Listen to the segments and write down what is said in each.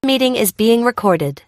meeting is being recorded.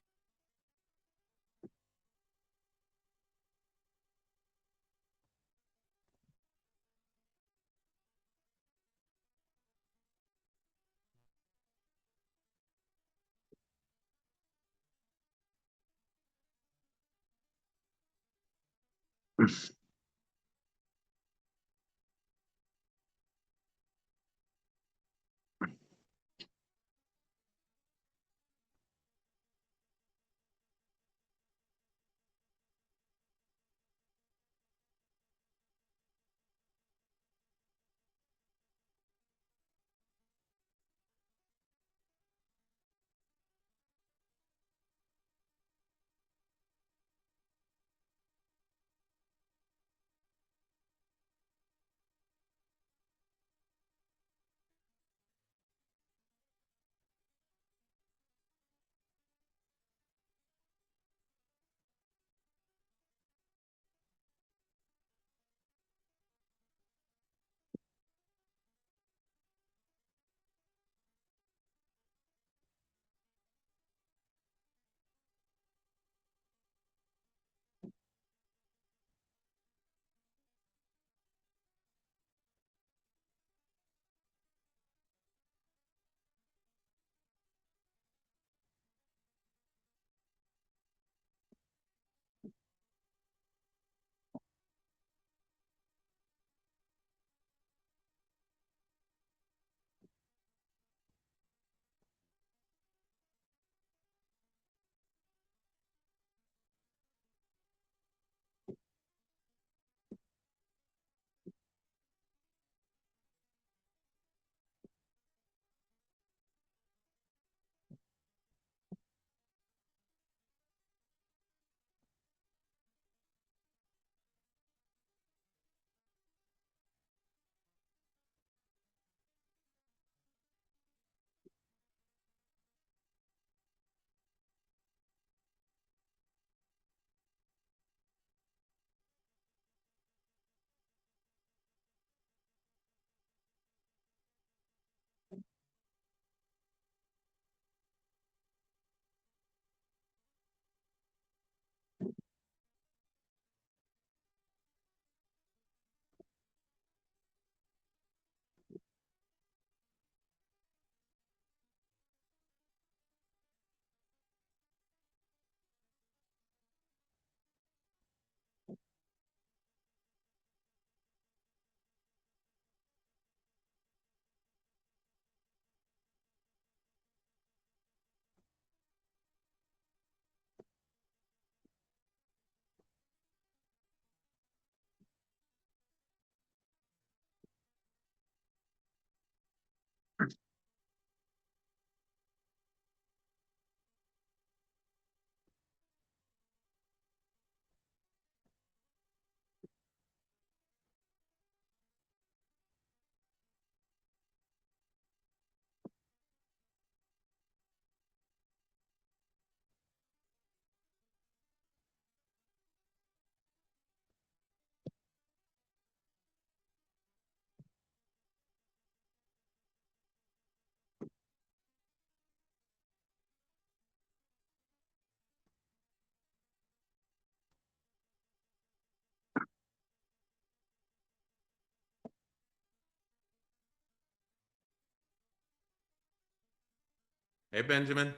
Hey, Benjamin.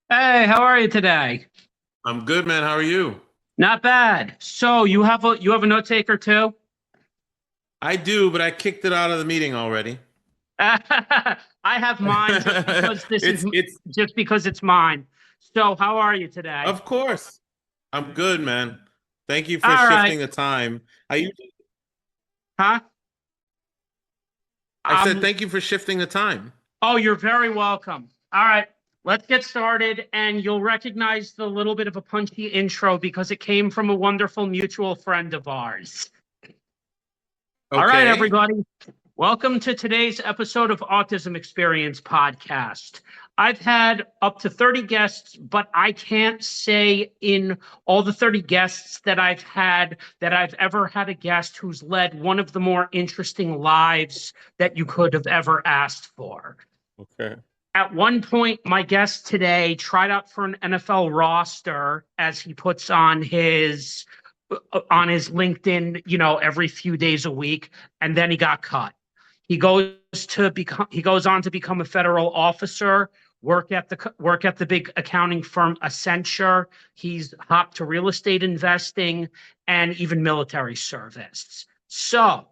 Hey, how are you today? I'm good, man. How are you? Not bad. So you have a note taker too? I do, but I kicked it out of the meeting already. I have mine just because It's just because it's mine. So how are you today? of course. I'm good, man. Thank you for All right. shifting the time. Huh? I said thank you for shifting the time. Oh, you're very welcome. All right. Let's get started, and you'll recognize the little bit of a punchy intro because it came from a wonderful mutual friend of ours. All right, Okay. everybody. Welcome to today's episode of Autism Experience Podcast. I've had up to 30 guests, but I can't say in all the 30 guests that I've had that I've ever had a guest who's led one of the more interesting lives that you could have ever asked for. Okay. At one point, my guest today tried out for an NFL roster, as he puts on his LinkedIn, every few days a week, and then he got cut. He goes on to become a federal officer, work at the big accounting firm Accenture. He's hopped to real estate investing and even military service. So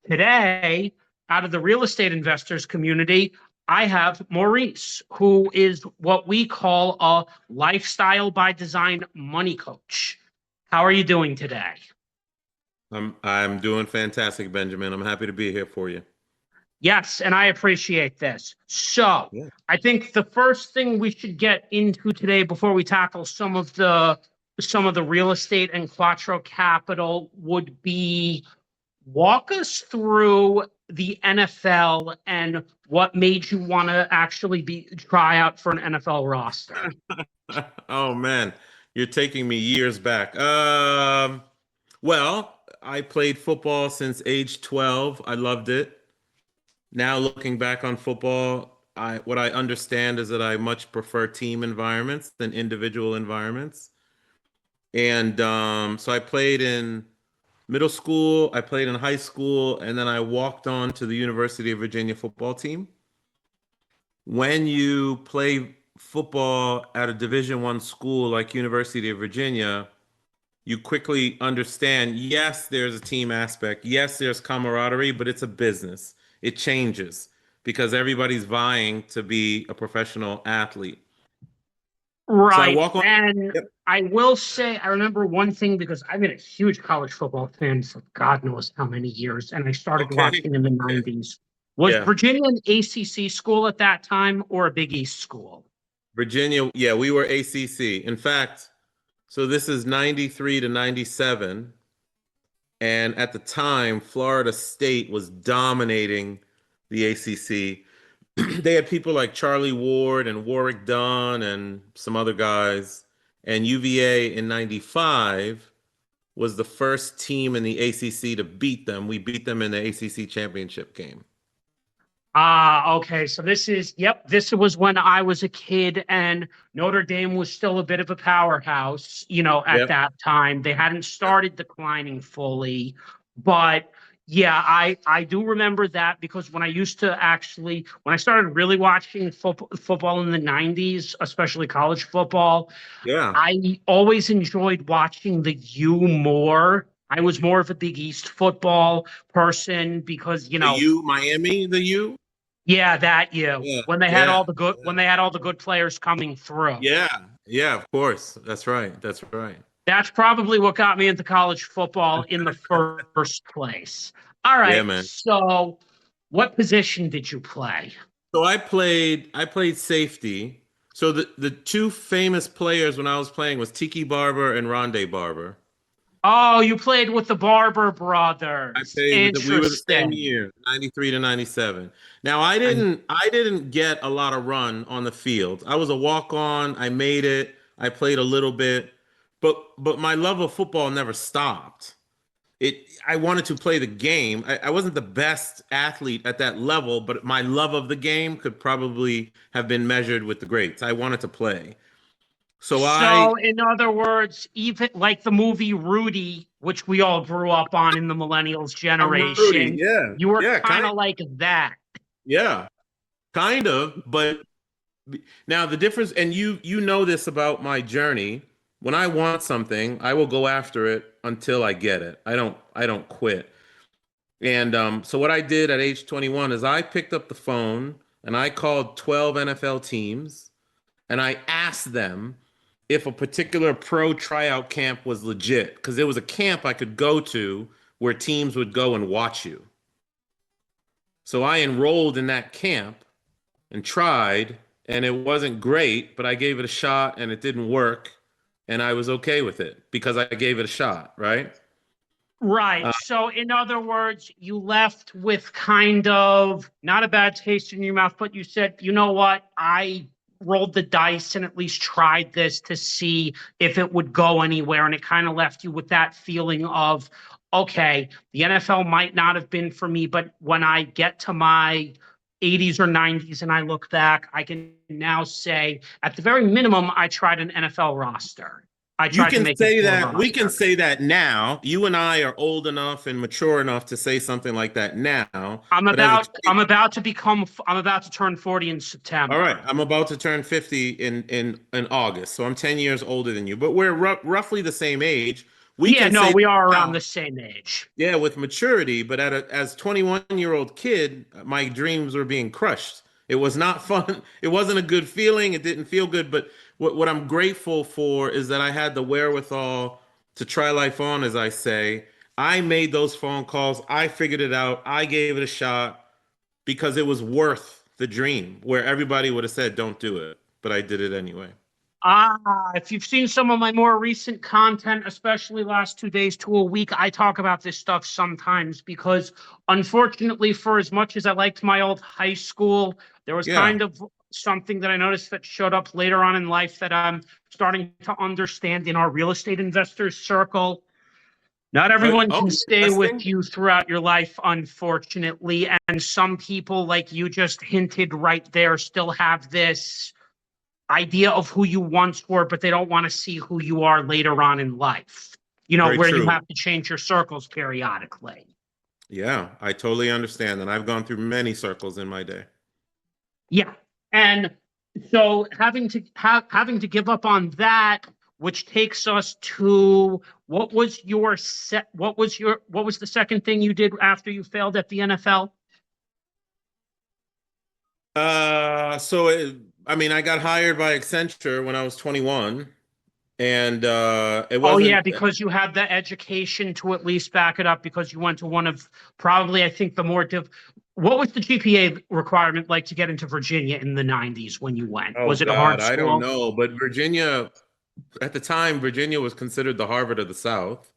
today, out of the real estate investors community, I have Maurice, who is what we call a lifestyle by design money coach. How are you doing today? I'm doing fantastic, Benjamin. I'm happy to be here for you. Yes, and I appreciate this. So, Yeah. I think the first thing we should get into today before we tackle some of the real estate and Quattro Capital would be walk us through the NFL and what made you want to actually try out for an NFL roster. Oh man, you're taking me years back. Well, I played football since age 12. I loved it. Now looking back on football, what I understand is that I much prefer team environments than individual environments. And so I played in middle school, I played in high school, and then I walked on to the University of Virginia football team. When you play football at a Division One school like University of Virginia, you quickly understand, yes, there's a team aspect. Yes, there's camaraderie, but it's a business. It changes because everybody's vying to be a professional athlete. So I Right. walk on. And Yep. I will say, I remember one thing because I've been a huge college football fan for God knows how many years, and I started Okay. watching in the Okay. 90s. Was Yeah. Virginia an ACC school at that time or a Big East school? Virginia. Yeah, we were ACC. In fact, so this is 93 to 97. And at the time, Florida State was dominating the ACC. They had people like Charlie Ward and Warwick Dunn and some other guys. And UVA in 95 was the first team in the ACC to beat them. We beat them in the ACC championship game. Okay. So this was when I was a kid and Notre Dame was still a bit of a powerhouse, at Yep. that time. They hadn't started declining fully, but yeah, I do remember that because when I started really watching football in the 90s, especially college football, Yeah. I always enjoyed watching the U more. I was more of a Big East football person because, The U, Miami, the U. yeah, that you Yeah. when they had Yeah. all the good when they had all the good players coming through. Yeah. Yeah. Of course. That's right. That's right. That's probably what got me into college football in the first place. All Yeah, right. man. So, what position did you play? So I played safety. So the two famous players when I was playing was Tiki Barber and Rondé Barber. Oh, you played with the Barber I brothers. played with we were the same Interesting. year, 93 to 97. Now And I didn't get a lot of run on the field. I was a walk-on, I made it, I played a little bit, but my love of football never stopped. I wanted to play the game. I wasn't the best athlete at that level, but my love of the game could probably have been measured with the greats. I wanted to play. So so, in other words, even like the movie Rudy, which we all grew up on in the millennials I'm Rudy. generation, Yeah. you were Yeah, kind of like that. yeah, kind of, but now the difference, and you know this about my journey. When I want something, I will go after it until I get it. I don't quit. And so what I did at age 21 is I picked up the phone and I called 12 NFL teams and I asked them if a particular pro tryout camp was legit because there was a camp I could go to where teams would go and watch you. So I enrolled in that camp and tried, and it wasn't great, but I gave it a shot and it didn't work, and I was okay with it because I gave it a shot, right? Right. Uh, So, in other words, you left with kind of not a bad taste in your mouth, but you said, you know what? I rolled the dice and at least tried this to see if it would go anywhere. And it kind of left you with that feeling of, okay, the NFL might not have been for me, but when I get to my 80s or 90s and I look back, I can now say at the very minimum, I tried an NFL roster. I You tried to can make it say to a that. We can roster. say that now. You and I are old enough and mature enough to say something like that now. But as a I'm about to turn 40 in all right, September. I'm about to turn 50 in August, so I'm 10 years older than you, but we're roughly the same age. We Yeah, can no, say we are around now, the same age. yeah, with maturity, but as 21-year-old kid, my dreams were being crushed. It was not fun. It wasn't a good feeling. It didn't feel good, but what I'm grateful for is that I had the wherewithal to try life on, as I say. I made those phone calls. I figured it out. I gave it a shot because it was worth the dream, where everybody would have said, don't do it. But I did it anyway. If you've seen some of my more recent content, especially last 2 days to a week, I talk about this stuff sometimes because, unfortunately, for as much as I liked my old high school, there was Yeah. kind of something that I noticed that showed up later on in life that I'm starting to understand in our real estate investors circle. Not everyone Oh, can stay with investing? you throughout your life, unfortunately. And some people, like you just hinted right there, still have this idea of who you once were, but they don't want to see who you are later on in life, Very where you true. have to change your circles periodically. Yeah, I totally understand. And I've gone through many circles in my day. Yeah. And so having to give up on that, which takes us to what was the second thing you did after you failed at the NFL? I mean, I got hired by Accenture when I was 21, and it Oh yeah, wasn't. because you had the education to at least back it up because you went to one of probably I think the more what was the GPA requirement like to get into Virginia in the 90s when you went? Oh Was it a hard God, I don't school? know. But Virginia, at the time, Virginia was considered the Harvard of the South.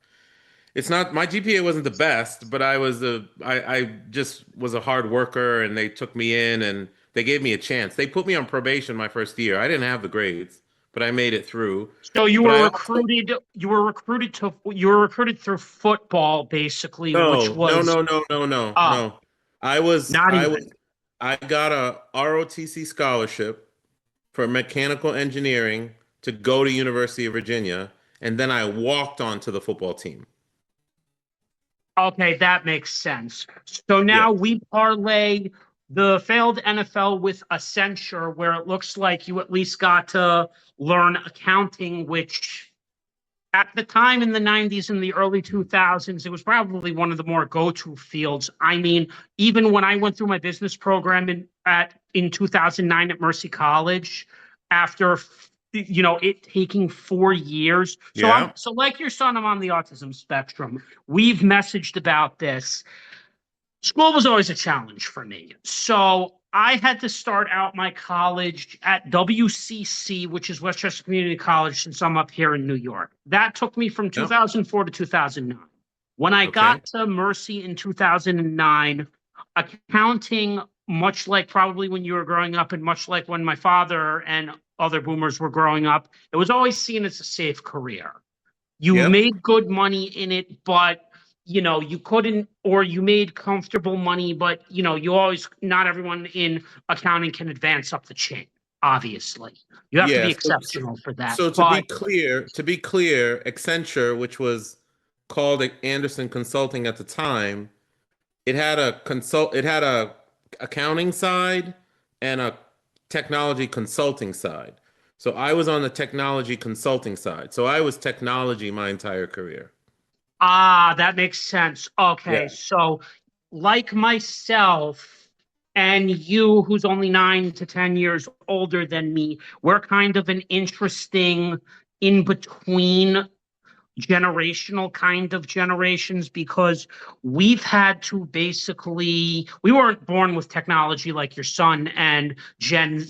It's not, my GPA wasn't the best, but I just was a hard worker, and they took me in and they gave me a chance. They put me on probation my first year. I didn't have the grades, but I made it through. So But I also you were recruited through football basically, which no, no, was no, no, no, no, uh no. I was not I was even. I got a ROTC scholarship for mechanical engineering to go to University of Virginia, and then I walked onto the football team. Okay, that makes sense. So Yeah. now we parlay the failed NFL with Accenture, where it looks like you at least got to learn accounting, which at the time in the 90s and the early 2000s, it was probably one of the more go-to fields. I mean, even when I went through my business program in 2009 at Mercy College, after it taking 4 years. Yeah. So like your son, I'm on the autism spectrum. We've messaged about this. School was always a challenge for me. So I had to start out my college at WCC, which is Westchester Community College, since I'm up here in New York. That took me from Yeah. 2004 to 2009. When I Okay. got to Mercy in 2009, accounting, much like probably when you were growing up, and much like when my father and other boomers were growing up, it was always seen as a safe career. You Yep. made good money in it, but you couldn't, or you made comfortable money, but you always, not everyone in accounting can advance up the chain, obviously. You have to be Yeah. exceptional for that. So But to be clear, Accenture, which was called Anderson Consulting at the time, it had a accounting side and a technology consulting side. So I was on the technology consulting side. So I was technology my entire career. that makes sense. Okay, Yeah. so like myself and you, who's only 9 to 10 years older than me, we're kind of an interesting in between generational kind of generations because we've had to basically we weren't born with technology like your son and Gen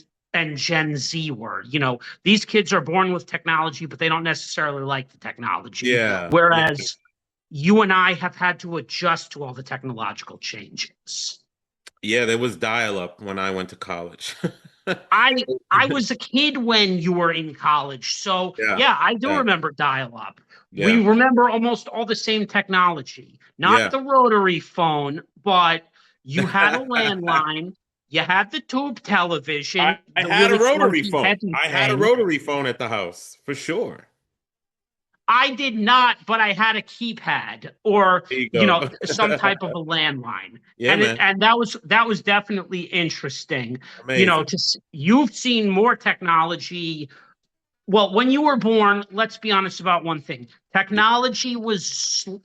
Z were. These kids are born with technology, but they don't necessarily like the technology. Yeah. Yeah. Whereas you and I have had to adjust to all the technological changes. Yeah, there was dial-up when I went to college. I was a kid when you were in college. So Yeah. yeah, I do Yeah. remember dial-up. We Yeah. remember almost all the same technology. Not Yeah. the rotary phone, but you had a landline, You had the tube I, television, I the had a little rotary funky phone. heavy I had a thing. rotary phone at the house for sure. I did not, but I had a keypad or, There you go. some type of a landline. Yeah, And it man. and that was definitely interesting. Amazing. You've seen more technology. Well, when you were born, let's be honest about one thing. Technology wasn't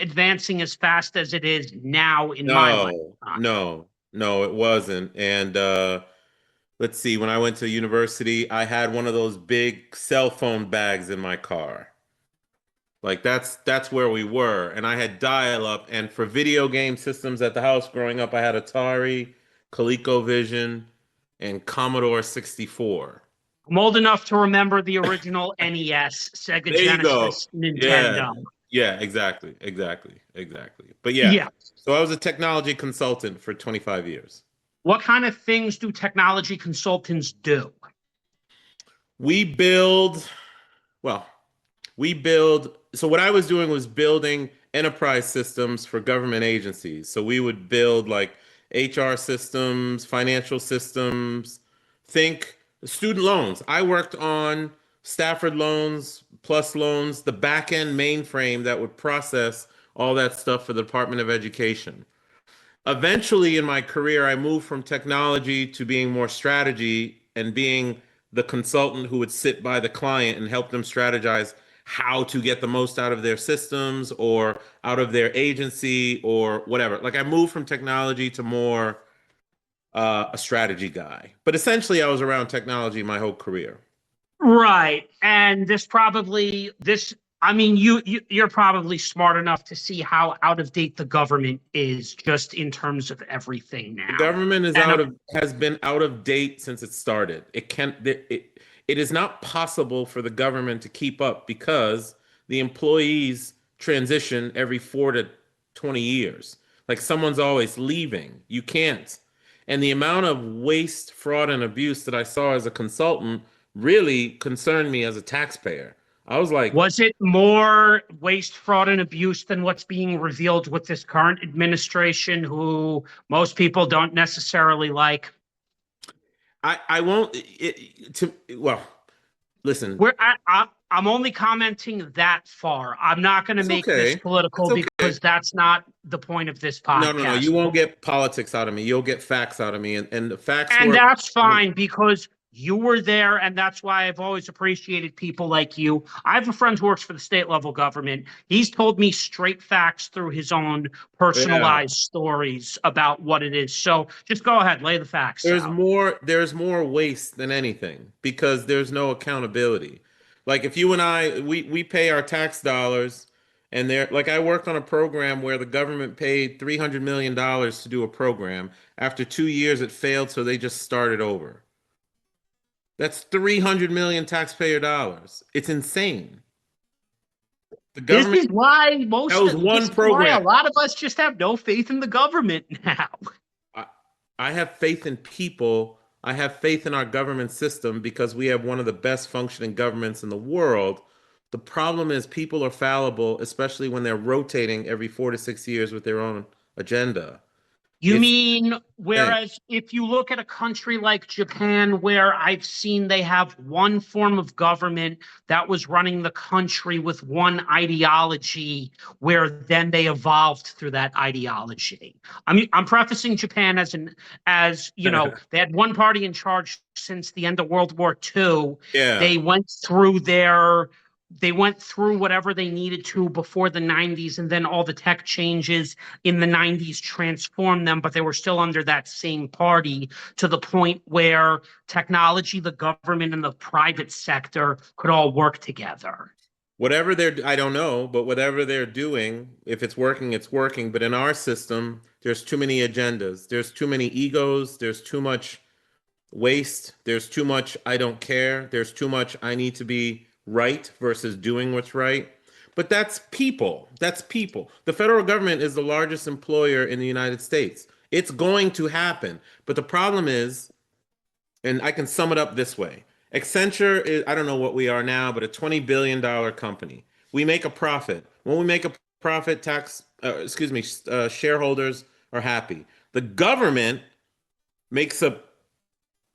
advancing as fast as it is now in my No, lifetime. no, no, it wasn't. And let's see, when I went to university, I had one of those big cell phone bags in my car. Like that's where we were. And I had dial-up. And for video game systems at the house growing up, I had Atari, ColecoVision, and Commodore 64. I'm old enough to remember the original NES, Sega There you go. Genesis, Yeah. Nintendo. Yeah, exactly. Exactly. Exactly. But yeah, Yeah. so I was a technology consultant for 25 years. What kind of things do technology consultants do? We build, well, we build, so what I was doing was building enterprise systems for government agencies. So we would build like HR systems, financial systems, think student loans. I worked on Stafford loans, plus loans, the back end mainframe that would process all that stuff for the Department of Education. Eventually in my career, I moved from technology to being more strategy and being the consultant who would sit by the client and help them strategize how to get the most out of their systems or out of their agency or whatever. Like I moved from technology to more a strategy guy. But essentially, I was around technology my whole career. Right. And I mean, you're probably smart enough to see how out of date the government is just in terms of everything The now. government is And out of has been out of date since it started. It is not possible for the government to keep up because the employees transition every 4 to 20 years. Like someone's always leaving. You can't. And the amount of waste, fraud, and abuse that I saw as a consultant really concerned me as a taxpayer. I was like, was it more waste, fraud, and abuse than what's being revealed with this current administration, who most people don't necessarily like? I won't well, listen, I'm only commenting that far. I'm not going to it's make this okay. It's political okay. because that's not the point of this No, no, no. podcast. You won't get politics out of me. You'll get facts out of me. And the facts And were, that's I mean, fine because you were there, and that's why I've always appreciated people like you. I have a friend who works for the state level government. He's told me straight facts through his own yeah. personalized stories about what it is. So just go ahead, lay the facts out. There's more waste than anything because there's no accountability. Like if you and I, we pay our tax dollars and there, like I worked on a program where the government paid $300 million to do a program. After 2 years, it failed, so they just started over. That's 300 million taxpayer dollars. It's insane. The This government, is why that was this one is why a program. lot of us just have no faith in the government now. I, I have faith in people. I have faith in our government system because we have one of the best functioning governments in the world. The problem is people are fallible, especially when they're rotating every 4 to 6 years with their own agenda. You It's mean, insane. whereas if you look at a country like Japan, where I've seen they have one form of government that was running the country with one ideology, where then they evolved through that ideology. I'm prefacing Japan they had one party in charge since the end of World War II. Yeah. They went through whatever they needed to before the 90s, and then all the tech changes in the 90s transformed them, but they were still under that same party, to the point where technology, the government, and the private sector could all work together. I don't know, but whatever they're doing, if it's working, it's working. But in our system, there's too many agendas. There's too many egos. There's too much waste. There's too much I don't care. There's too much I need to be right versus doing what's right. But that's people. That's people. The federal government is the largest employer in the United States. It's going to happen. But the problem is, and I can sum it up this way. Accenture is, I don't know what we are now, but a $20 billion company. We make a profit. When we make a profit, shareholders are happy. The government makes a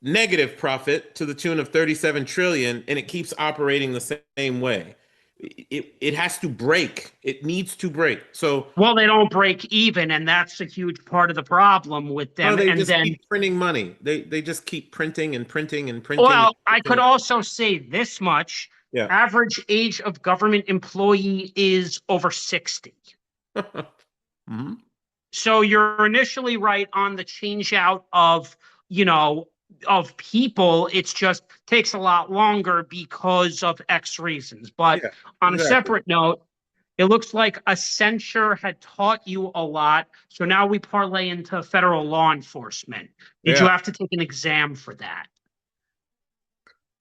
negative profit to the tune of 37 trillion, and it keeps operating the same way. It has to break. It needs to break. So, Well, they don't break even, and that's a huge part of the problem with oh, them. they And just then, keep printing money. They just keep printing and printing and printing and well, I could printing. also say this much. Yeah. Average age of government employee is over 60. Mhm. So you're initially right on the change out of, you know, of people. It's just takes a lot longer because of X reasons. But Yeah, on a exactly. separate note, it looks like a censure had taught you a lot. So now we parlay into federal law enforcement. Did you Yeah. have to take an exam for that?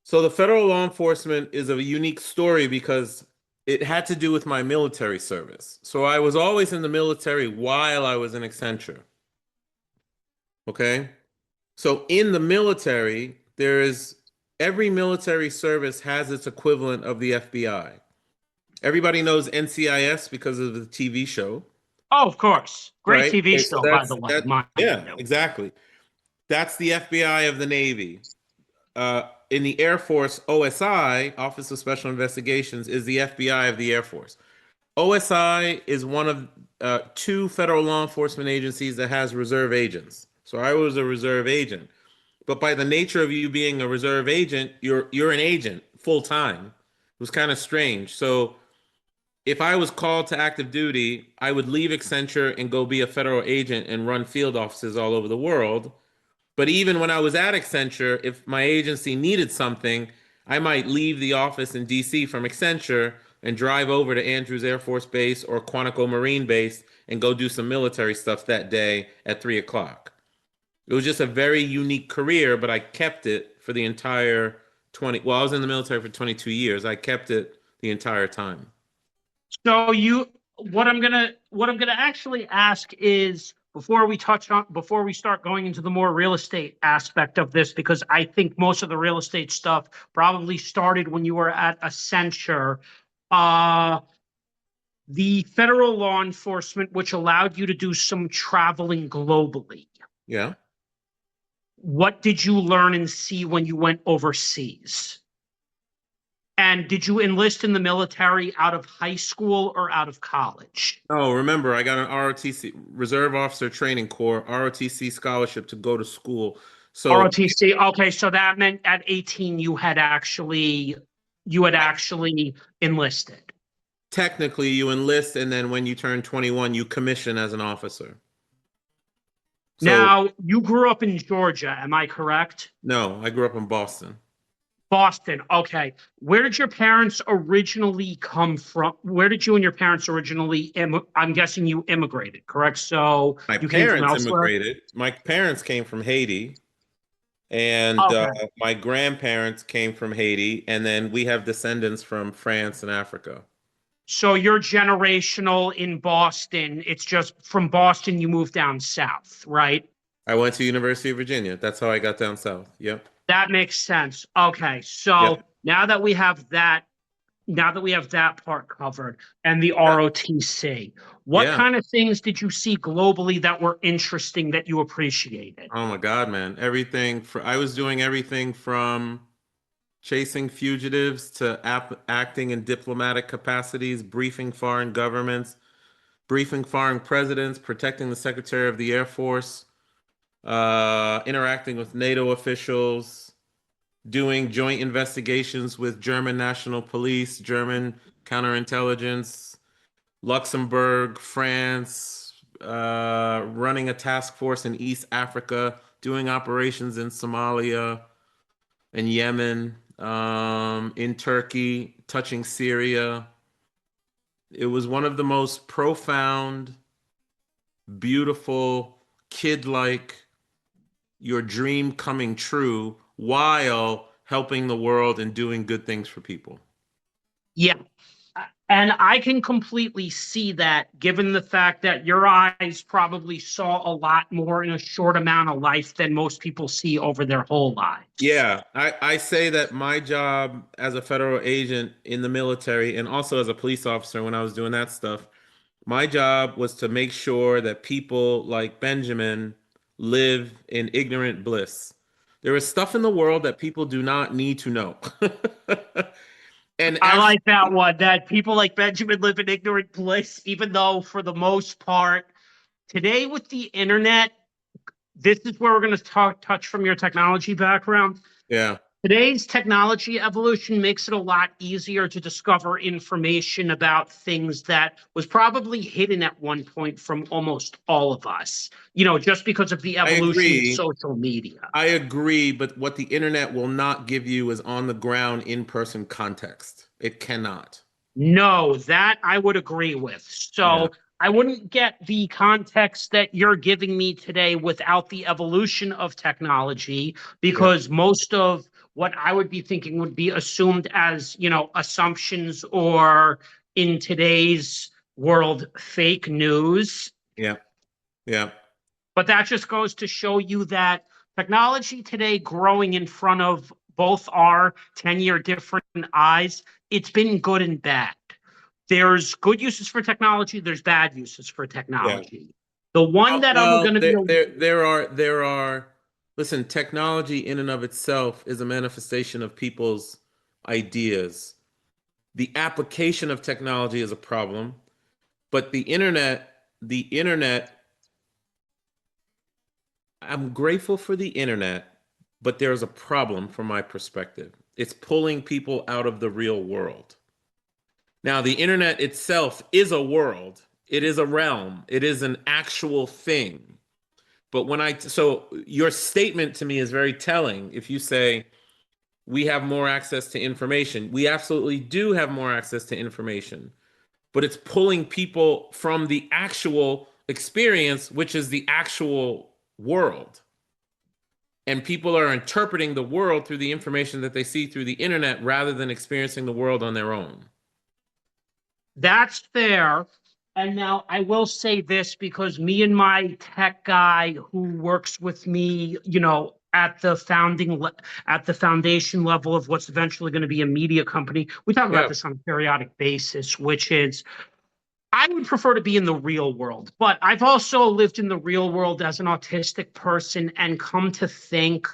So the federal law enforcement is a unique story because it had to do with my military service. So I was always in the military while I was in Accenture. Okay. So in the military, there is every military service has its equivalent of the FBI. Everybody knows NCIS because of the TV show, Oh, of course. Great right? TV Okay, so show, by the that's way, that. mind Yeah, you. exactly. That's the FBI of the Navy. In the Air Force, OSI, Office of Special Investigations, is the FBI of the Air Force. OSI is one of two federal law enforcement agencies that has reserve agents. So I was a reserve agent. But by the nature of you being a reserve agent, you're an agent full time. It was kind of strange. So if I was called to active duty, I would leave Accenture and go be a federal agent and run field offices all over the world. But even when I was at Accenture, if my agency needed something, I might leave the office in DC from Accenture and drive over to Andrews Air Force Base or Quantico Marine Base and go do some military stuff that day at 3 o'clock. It was just a very unique career, but I kept it for the entire 20. Well, I was in the military for 22 years. I kept it the entire time. So you, what I'm gonna actually ask is before we start going into the more real estate aspect of this, because I think most of the real estate stuff probably started when you were at Accenture. Uh, the federal law enforcement, which allowed you to do some traveling globally. Yeah. What did you learn and see when you went overseas? And did you enlist in the military out of high school or out of college? Oh, remember, I got an ROTC, Reserve Officer Training Corps, ROTC scholarship to go to school. So ROTC. Okay, so that meant at 18 you had actually enlisted. technically, you enlist, and then when you turn 21, you commission as an officer. So, Now, you grew up in Georgia, am I correct? no, I grew up in Boston. Boston. Okay. Where did your parents originally come from? Where did you and your parents originally I'm guessing you immigrated, correct? So My you came from parents elsewhere? immigrated. My parents came from Haiti, and Okay. my grandparents came from Haiti, and then we have descendants from France and Africa. So you're generational in Boston. It's just from Boston you moved down south, right? I went to University of Virginia. That's how I got down south. Yep. That makes sense. Okay. Yep. So now that we have that part covered and the Yeah. ROTC, what Yeah. kind of things did you see globally that were interesting that you appreciated? Oh my God, man. I was doing everything from chasing fugitives to acting in diplomatic capacities, briefing foreign governments, briefing foreign presidents, protecting the Secretary of the Air Force, interacting with NATO officials, doing joint investigations with German National Police, German counterintelligence, Luxembourg, France, running a task force in East Africa, doing operations in Somalia and Yemen, in Turkey, touching Syria. It was one of the most profound, beautiful, kid-like, your dream coming true while helping the world and doing good things for people. Yeah. And I can completely see that given the fact that your eyes probably saw a lot more in a short amount of life than most people see over their whole lives. Yeah, I say that my job as a federal agent in the military and also as a police officer when I was doing that stuff, my job was to make sure that people like Benjamin live in ignorant bliss. There is stuff in the world that people do not need to know. And I actually, like that one, that people like Benjamin live in ignorant bliss, even though for the most part, today with the internet, this is where we're going to touch from your technology background. yeah, Today's technology evolution makes it a lot easier to discover information about things that was probably hidden at one point from almost all of us, just because of the I evolution of agree. social media. I agree, but what the internet will not give you is on the ground, in-person context. It cannot. No, that I would agree with. Yeah, So I wouldn't get the context that you're giving me today without the evolution of technology, yeah, because most of what I would be thinking would be assumed as, assumptions or in today's world, fake news. yeah, yeah, But that just goes to show you that technology today growing in front of both our 10-year different eyes, it's been good and bad. There's good uses for technology, there's bad uses for yeah. technology. The one that I'm Well, going to be, there are. Listen, technology in and of itself is a manifestation of people's ideas. The application of technology is a problem, but the internet, I'm grateful for the internet, but there's a problem from my perspective. It's pulling people out of the real world. Now, the internet itself is a world, it is a realm, it is an actual thing. But so your statement to me is very telling. If you say we have more access to information, we absolutely do have more access to information, but it's pulling people from the actual experience, which is the actual world. And people are interpreting the world through the information that they see through the internet rather than experiencing the world on their own. that's fair. And now I will say this because me and my tech guy who works with me, at the foundation level of what's eventually going to be a media company, we talk about Yeah. this on a periodic basis, which is I would prefer to be in the real world, but I've also lived in the real world as an autistic person and come to think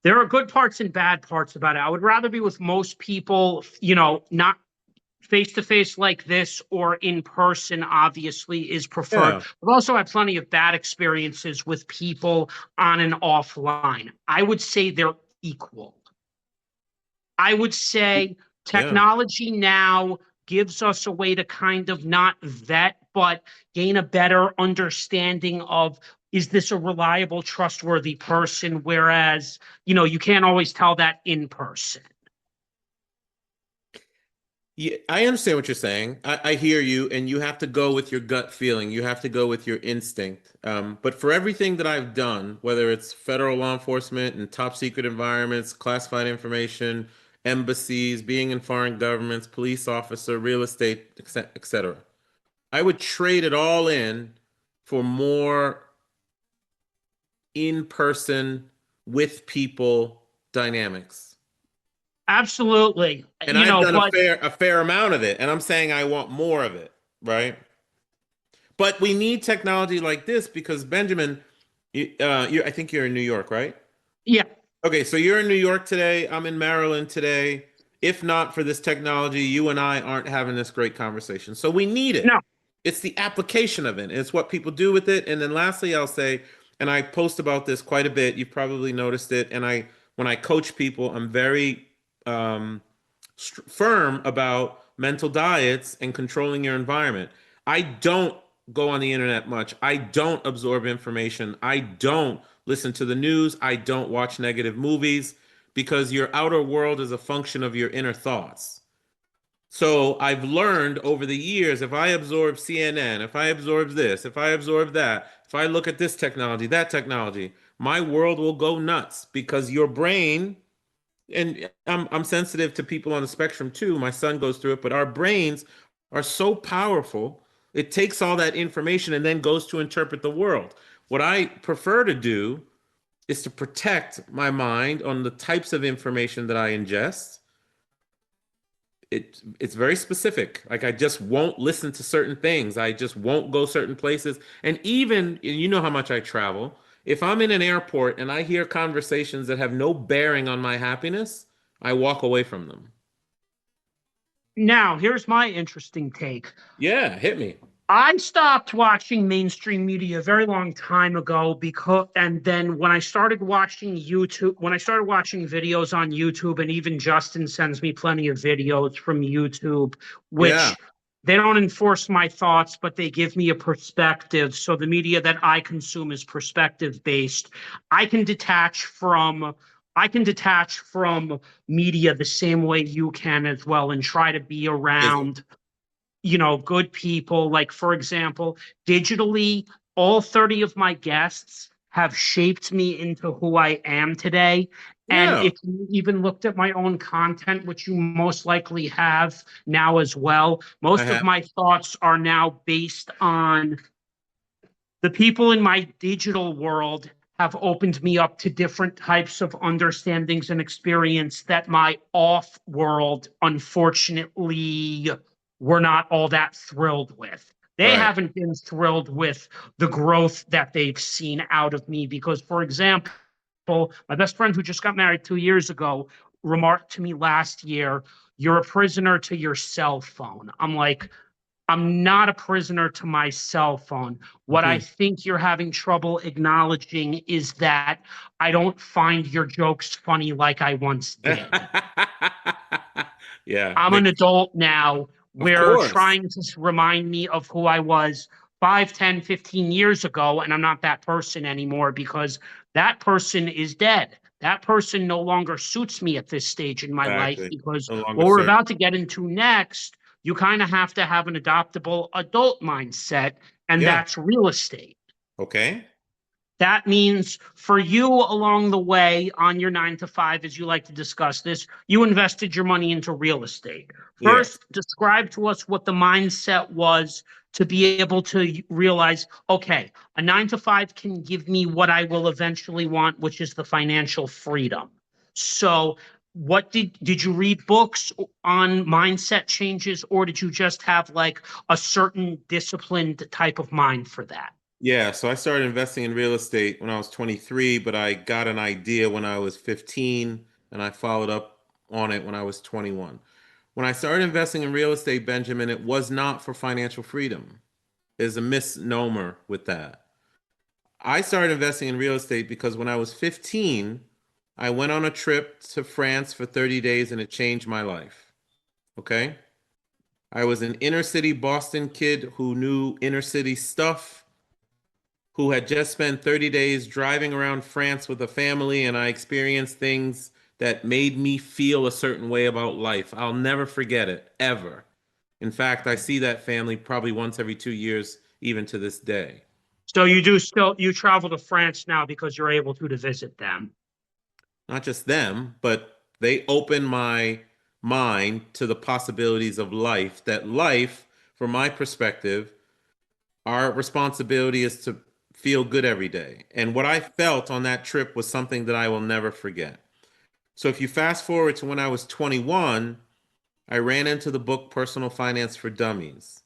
there are good parts and bad parts about it. I would rather be with most people, not face to face like this or in person, obviously, is preferred. Yeah. I've also had plenty of bad experiences with people on and offline. I would say they're equal. I would say Yeah. technology now gives us a way to kind of not vet, but gain a better understanding of is this a reliable, trustworthy person? Whereas, you can't always tell that in person. Yeah, I understand what you're saying. I hear you, and you have to go with your gut feeling. You have to go with your instinct. But for everything that I've done, whether it's federal law enforcement and top secret environments, classified information, embassies, being in foreign governments, police officer, real estate, etc., I would trade it all in for more in-person with people dynamics. Absolutely. And I've done a But fair amount of it, and I'm saying I want more of it, right? But we need technology like this because Benjamin, I think you're in New York, right? yeah, Okay, so you're in New York today. I'm in Maryland today. If not for this technology, you and I aren't having this great conversation. So we need it. no, It's the application of it. It's what people do with it. And then lastly, I'll say, and I post about this quite a bit. You've probably noticed it. And when I coach people, I'm very um, firm about mental diets and controlling your environment. I don't go on the internet much. I don't absorb information. I don't listen to the news. I don't watch negative movies because your outer world is a function of your inner thoughts. So I've learned over the years if I absorb CNN, if I absorb this, if I absorb that, if I look at this technology, that technology, my world will go nuts because your brain, and I'm sensitive to people on the spectrum too. My son goes through it, but our brains are so powerful. It takes all that information and then goes to interpret the world. What I prefer to do is to protect my mind on the types of information that I ingest. It's very specific. Like I just won't listen to certain things. I just won't go certain places. And even, and you know how much I travel. If I'm in an airport and I hear conversations that have no bearing on my happiness, I walk away from them. Now, here's my interesting take. Yeah, hit me. I stopped watching mainstream media a very long time ago because, and then when I started watching YouTube, when I started watching videos on YouTube, and even Justin sends me plenty of videos from YouTube, Yeah. which they don't enforce my thoughts, but they give me a perspective. So the media that I consume is perspective based. I can detach from I can detach from media the same way you can as well and try to be Amazing. around good people. Like, for example, digitally, all 30 of my guests have shaped me into who I am today. And Yeah, if you even looked at my own content, which you most likely have now as well, I most of have. my thoughts are now based on the people in my digital world have opened me up to different types of understandings and experience that my off world, unfortunately, were not all that thrilled with. They Right. haven't been thrilled with the growth that they've seen out of me because, for example, my best friend who just got married 2 years ago remarked to me last year, "You're a prisoner to your cell phone." I'm like, I'm not a prisoner to my cell phone. What I Mhm. think you're having trouble acknowledging is that I don't find your jokes funny like I once did. Yeah, I'm an adult now. of We're course. trying to remind me of who I was 5, 10, 15 years ago, and I'm not that person anymore because that person is dead. That person no longer suits me at this stage in my life Exactly. because No longer what we're serve. about to get into next, you kind of have to have an adoptable adult mindset, and Yeah. that's real estate. Okay. That means for you along the way on your 9 to 5, as you like to discuss this, you invested your money into real estate. Yes. First, describe to us what the mindset was to be able to realize, okay, a 9 to 5 can give me what I will eventually want, which is the financial freedom. So, what did you read books on mindset changes, or did you just have like a certain disciplined type of mind for that? Yeah, so I started investing in real estate when I was 23, but I got an idea when I was 15 and I followed up on it when I was 21. When I started investing in real estate, Benjamin, it was not for financial freedom. There's a misnomer with that. I started investing in real estate because when I was 15, I went on a trip to France for 30 days and it changed my life. Okay? I was an inner city Boston kid who knew inner city stuff, who had just spent 30 days driving around France with a family, and I experienced things that made me feel a certain way about life. I'll never forget it, ever. In fact, I see that family probably once every 2 years, even to this day. So you travel to France now because you're able to visit them. Not just them, but they open my mind to the possibilities of life. That life, from my perspective, our responsibility is to feel good every day. And what I felt on that trip was something that I will never forget. So if you fast forward to when I was 21, I ran into the book Personal Finance for Dummies.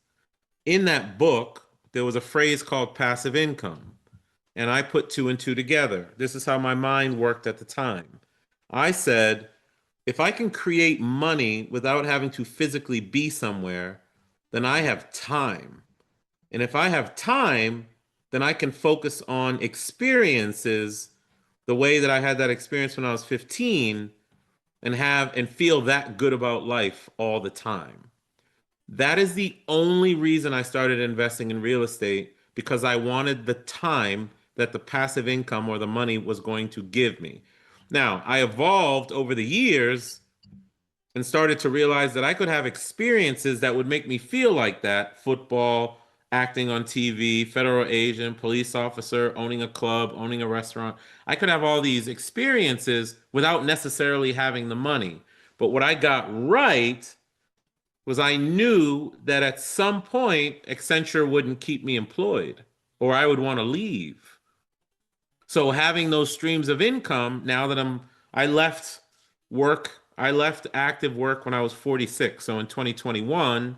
In that book, there was a phrase called passive income. And I put two and two together. This is how my mind worked at the time. I said, if I can create money without having to physically be somewhere, then I have time. And if I have time, then I can focus on experiences the way that I had that experience when I was 15 and have and feel that good about life all the time. That is the only reason I started investing in real estate because I wanted the time that the passive income or the money was going to give me. Now, I evolved over the years and started to realize that I could have experiences that would make me feel like that: football, acting on TV, federal agent, police officer, owning a club, owning a restaurant. I could have all these experiences without necessarily having the money. But what I got right was I knew that at some point Accenture wouldn't keep me employed or I would want to leave. So having those streams of income now that I left I left active work when I was 46. So in 2021,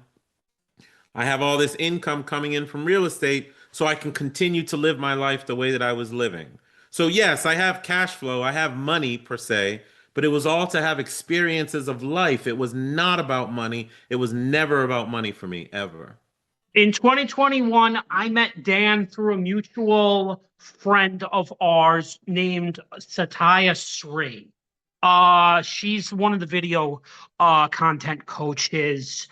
I have all this income coming in from real estate so I can continue to live my life the way that I was living. So yes, I have cash flow, I have money per se, but it was all to have experiences of life. It was not about money. It was never about money for me, ever. In 2021, I met Dan through a mutual friend of ours named Satya Sri. She's one of the video content coaches,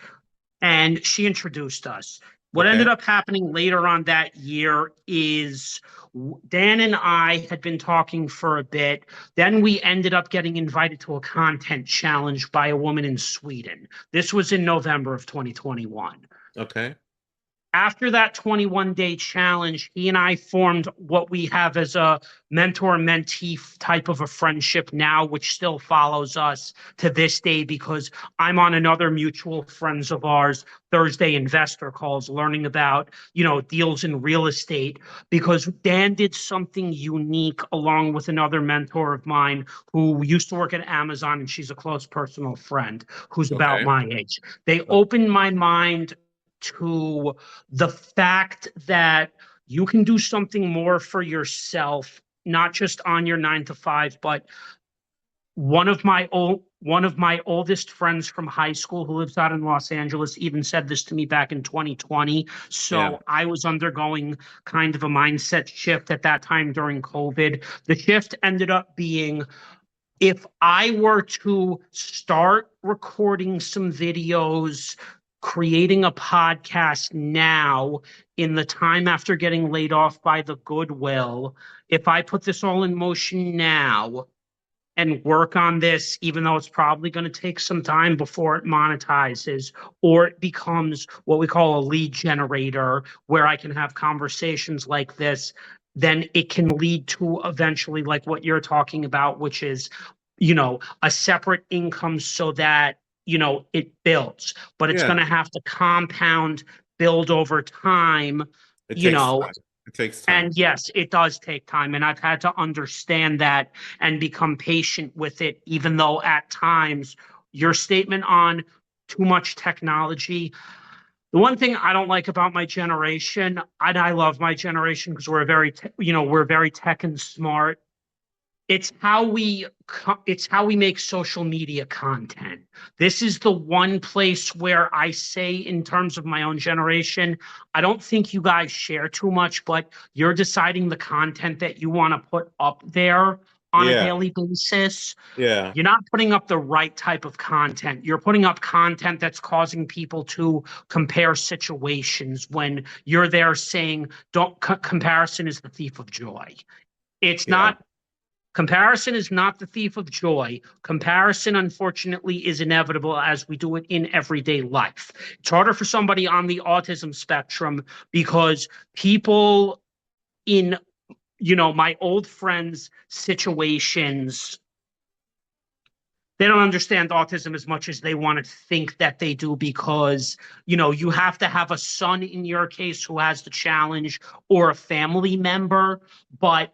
and she introduced us. What Okay. ended up happening later on that year is Dan and I had been talking for a bit. Then we ended up getting invited to a content challenge by a woman in Sweden. This was in November of 2021. Okay. After that 21-day challenge, he and I formed what we have as a mentor-mentee type of a friendship now, which still follows us to this day because I'm on another mutual friends of ours, Thursday investor calls, learning about, deals in real estate, because Dan did something unique along with another mentor of mine who used to work at Amazon, and she's a close personal friend who's about Okay. my age. They opened my mind to the fact that you can do something more for yourself, not just on your 9 to 5, but one of my oldest friends from high school who lives out in Los Angeles even said this to me back in 2020. Yeah. So I was undergoing kind of a mindset shift at that time during COVID. The shift ended up being, if I were to start recording some videos, creating a podcast now in the time after getting laid off by the Goodwill, if I put this all in motion now and work on this, even though it's probably going to take some time before it monetizes or it becomes what we call a lead generator, where I can have conversations like this, then it can lead to eventually like what you're talking about, which is, a separate income so that, it builds, but it's going Yeah. to have to compound, build over time, It you takes know, time. It takes time. and yes, it does take time. And I've had to understand that and become patient with it, even though at times your statement on too much technology. The one thing I don't like about my generation, and I love my generation because we're very tech and smart. It's how we make social media content. This is the one place where I say, in terms of my own generation, I don't think you guys share too much, but you're deciding the content that you want to put up there on a Yeah. daily basis. Yeah. You're not putting up the right type of content. You're putting up content that's causing people to compare situations when you're there saying, don't comparison is the thief of joy. It's Yeah. not. Comparison is not the thief of joy. Comparison, unfortunately, is inevitable as we do it in everyday life. It's harder for somebody on the autism spectrum because people in, my old friends' situations, they don't understand autism as much as they want to think that they do because, you have to have a son in your case who has the challenge or a family member. But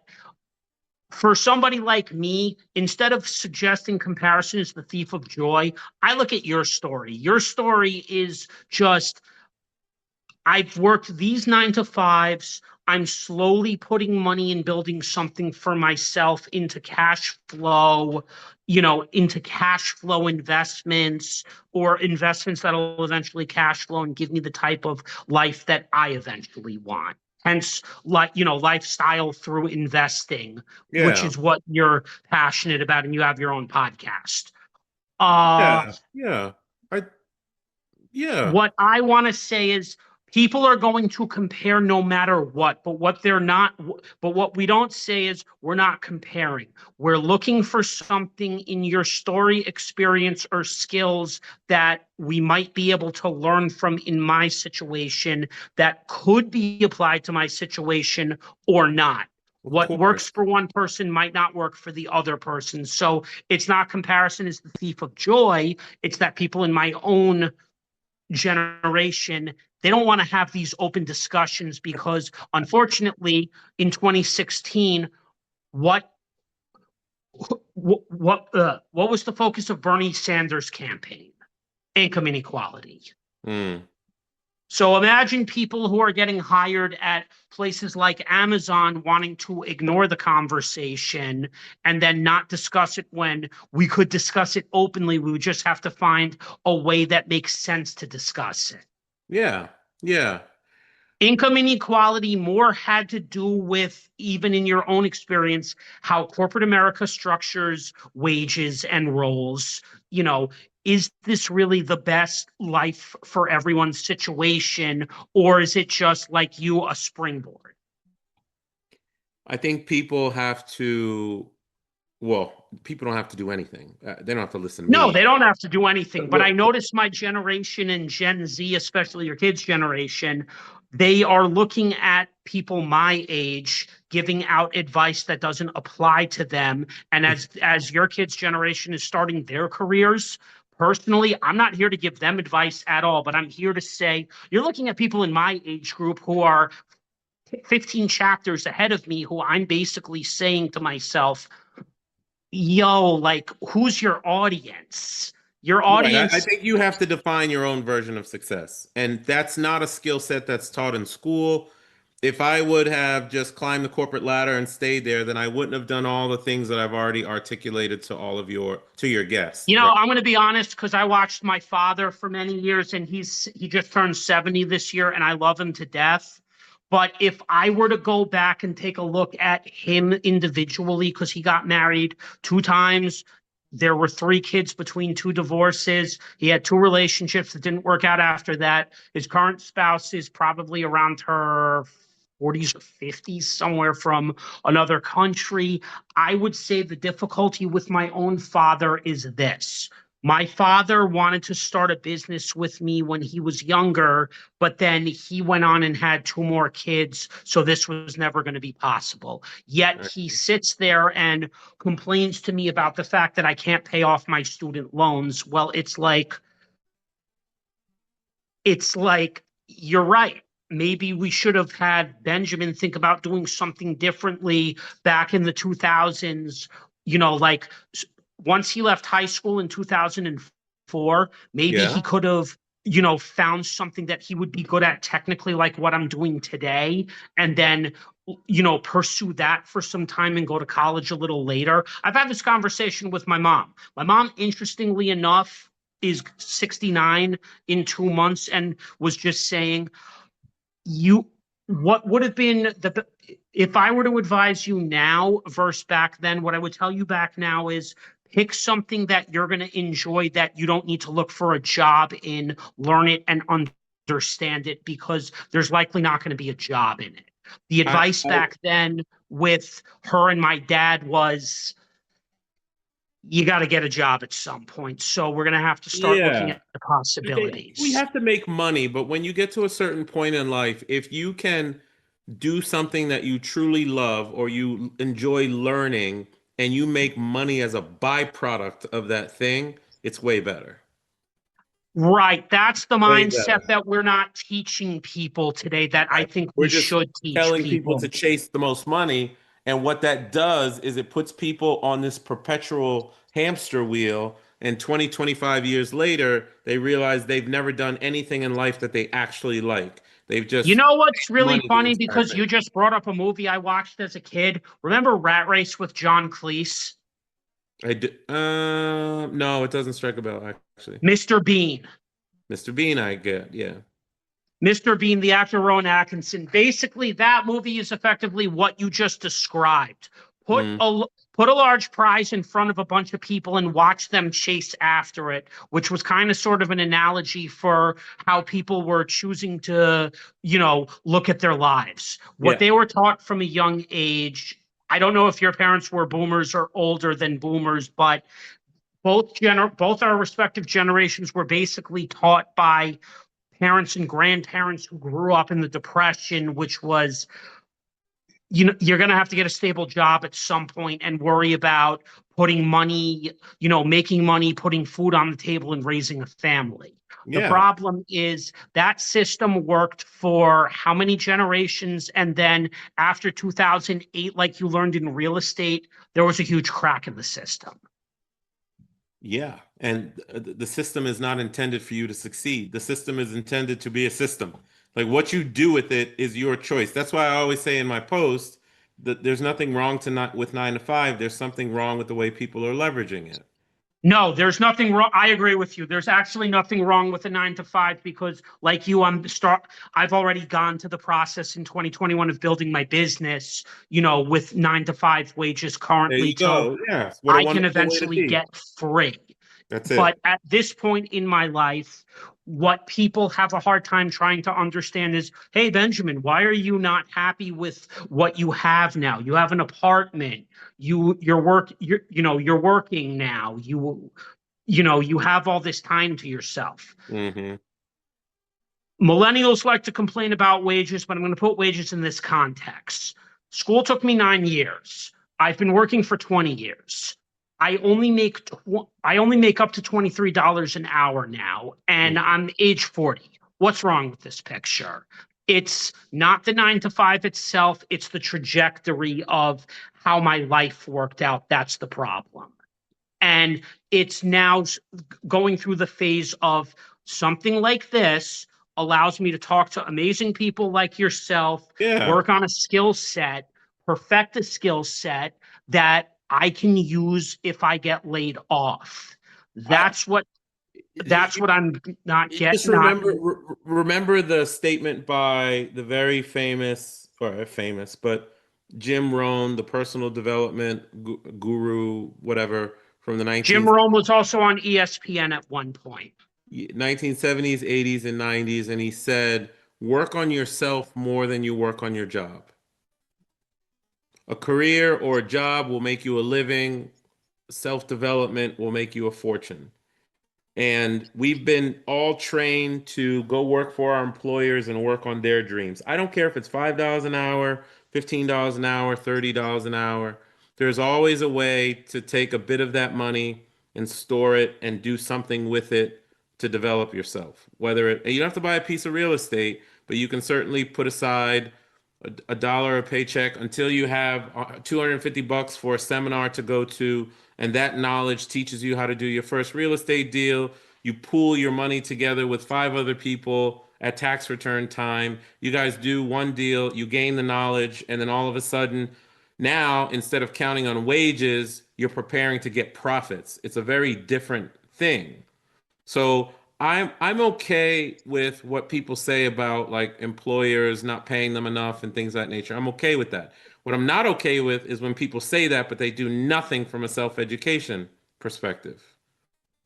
for somebody like me, instead of suggesting comparison is the thief of joy, I look at your story. Your story is just, I've worked these 9 to 5s. I'm slowly putting money and building something for myself into cash flow investments or investments that'll eventually cash flow and give me the type of life that I eventually want. Hence, lifestyle through investing, which Yeah. is what you're passionate about, and you have your own podcast. Uh, Yeah. Yeah. I yeah. what I want to say is people are going to compare no matter what, but what we don't say is we're not comparing. We're looking for something in your story, experience, or skills that we might be able to learn from in my situation that could be applied to my situation or not. Of What works course. for one person might not work for the other person. So it's not comparison is the thief of joy. It's that people in my own generation, they don't want to have these open discussions because unfortunately in 2016, what what was the focus of Bernie Sanders' campaign? Income inequality. Mm. So imagine people who are getting hired at places like Amazon wanting to ignore the conversation and then not discuss it when we could discuss it openly. We would just have to find a way that makes sense to discuss it. Yeah. Yeah. Income inequality more had to do with, even in your own experience, how corporate America structures wages and roles. You know, is this really the best life for everyone's situation, or is it just like you, a springboard? I think people have to, well, people don't have to do anything. They don't have to listen to No, me. they don't have to do anything. But I Look, notice my generation and Gen Z, especially your kids' generation, they are looking at people my age giving out advice that doesn't apply to them. And as your kids' generation is starting their careers, personally, I'm not here to give them advice at all, but I'm here to say you're looking at people in my age group who are 15 chapters ahead of me, who I'm basically saying to myself, yo, like, who's your audience? Your right. I audience, think you have to define your own version of success. And that's not a skill set that's taught in school. If I would have just climbed the corporate ladder and stayed there, then I wouldn't have done all the things that I've already articulated to all of your guests. Right. I'm going to be honest because I watched my father for many years and he just turned 70 this year and I love him to death. But if I were to go back and take a look at him individually, because he got married 2 times, there were 3 kids between 2 divorces. He had 2 relationships that didn't work out after that. His current spouse is probably around her 40s or 50s, somewhere from another country. I would say the difficulty with my own father is this. My father wanted to start a business with me when he was younger, but then he went on and had 2 more kids. So this was never going to be possible. Yet he sits there and complains to me about the fact that I can't pay off my student loans. Well, it's like you're right. Maybe we should have had Benjamin think about doing something differently back in the 2000s. Like once he left high school in 2004, maybe he Yeah. could have, found something that he would be good at technically, like what I'm doing today, and then, pursue that for some time and go to college a little later. I've had this conversation with my mom. My mom, interestingly enough, is 69 in 2 months and was just saying, you what would have been the if I were to advise you now versus back then, what I would tell you back now is pick something that you're going to enjoy, that you don't need to look for a job in, learn it and understand it, because there's likely not going to be a job in it. The I, advice I back then with her and my dad was, you got to get a job at some point. So we're going to have to start looking yeah. at the We possibilities. have to make money, but when you get to a certain point in life, if you can do something that you truly love or you enjoy learning and you make money as a byproduct of that thing, it's way better. Right. That's the Way mindset better. that we're not teaching people today, that I Right. think We're we just should teach telling people people. to chase the most money. And what that does is it puts people on this perpetual hamster wheel. And 20, 25 years later, they realize they've never done anything in life that they actually like. They've You just know what's made really money the funny? entire Because thing. you just brought up a movie I watched as a kid. Remember Rat Race with John Cleese? No, it doesn't strike a bell, actually. Mr. Bean. Mr. Bean, I get, yeah. Mr. Bean, the actor Rowan Atkinson. Basically, that movie is effectively what you just described. Put Mm, a put a large prize in front of a bunch of people and watch them chase after it, which was kind of sort of an analogy for how people were choosing to, look at their lives. What yeah. they were taught from a young age. I don't know if your parents were boomers or older than boomers, but both our respective generations were basically taught by parents and grandparents who grew up in the Depression, which was, you're going to have to get a stable job at some point and worry about putting money, making money, putting food on the table and raising a family. The Yeah. problem is that system worked for how many generations? And then after 2008, like you learned in real estate, there was a huge crack in the system. Yeah, and the system is not intended for you to succeed. The system is intended to be a system. Like what you do with it is your choice. That's why I always say in my post that there's nothing wrong to not with 9 to 5. There's something wrong with the way people are leveraging it. No, there's nothing wrong. I agree with you. There's actually nothing wrong with a 9 to 5 because, like you, I've already gone to the process in 2021 of building my business, with 9 to 5 wages There currently you till go. Yes, what a I can wonderful way to eventually be. get free. That's it. But at this point in my life, what people have a hard time trying to understand is, hey, Benjamin, why are you not happy with what you have now? You have an apartment. You're working now. You have all this time to yourself. Hmm. Millennials like to complain about wages, but I'm going to put wages in this context. School took me 9 years. I've been working for 20 years. I only make up to $23 an hour now, and I'm age 40. What's wrong with this picture? It's not the 9 to 5 itself, it's the trajectory of how my life worked out. That's the problem. And it's now going through the phase of something like this allows me to talk to amazing people like yourself, Yeah. work on a skill set, perfect a skill set that I can use if I get laid off. I That's what I'm not you just getting. Not remember the statement by the very famous or famous, but Jim Rohn, the personal development guru, whatever, from the Jim Rome was also on ESPN at one point. 1970s, 80s, and 90s, and he said, "Work on yourself more than you work on your job. A career or a job will make you a living. Self-development will make you a fortune." And we've been all trained to go work for our employers and work on their dreams. I don't care if it's $5 an hour, $15 an hour, $30 an hour. There's always a way to take a bit of that money and store it and do something with it to develop yourself. You don't have to buy a piece of real estate, but you can certainly put aside a dollar a paycheck until you have $250 for a seminar to go to, and that knowledge teaches you how to do your first real estate deal. You pool your money together with 5 other people at tax return time. You guys do one deal, you gain the knowledge, and then all of a sudden, now instead of counting on wages, you're preparing to get profits. It's a very different thing. So I'm okay with what people say about like employers not paying them enough and things of that nature. I'm okay with that. What I'm not okay with is when people say that, but they do nothing from a self-education perspective.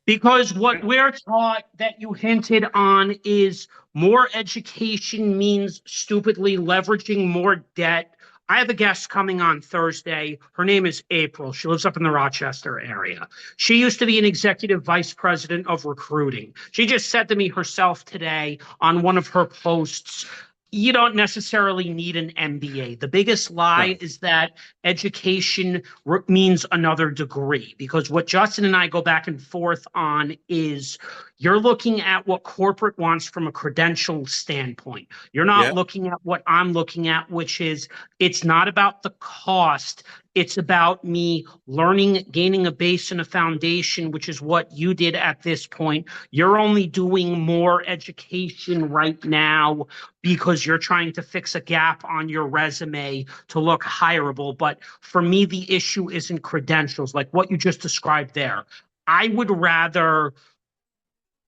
Because what we're taught that you hinted on is more education means stupidly leveraging more debt. I have a guest coming on Thursday. Her name is April. She lives up in the Rochester area. She used to be an executive vice president of recruiting. She just said to me herself today on one of her posts, you don't necessarily need an MBA. The biggest lie No. is that education means another degree, because what Justin and I go back and forth on is you're looking at what corporate wants from a credential standpoint. You're Yeah, not looking at what I'm looking at, which is it's not about the cost. It's about me learning, gaining a base and a foundation, which is what you did at this point. You're only doing more education right now because you're trying to fix a gap on your resume to look hireable. But for me, the issue isn't credentials, like what you just described there. I would rather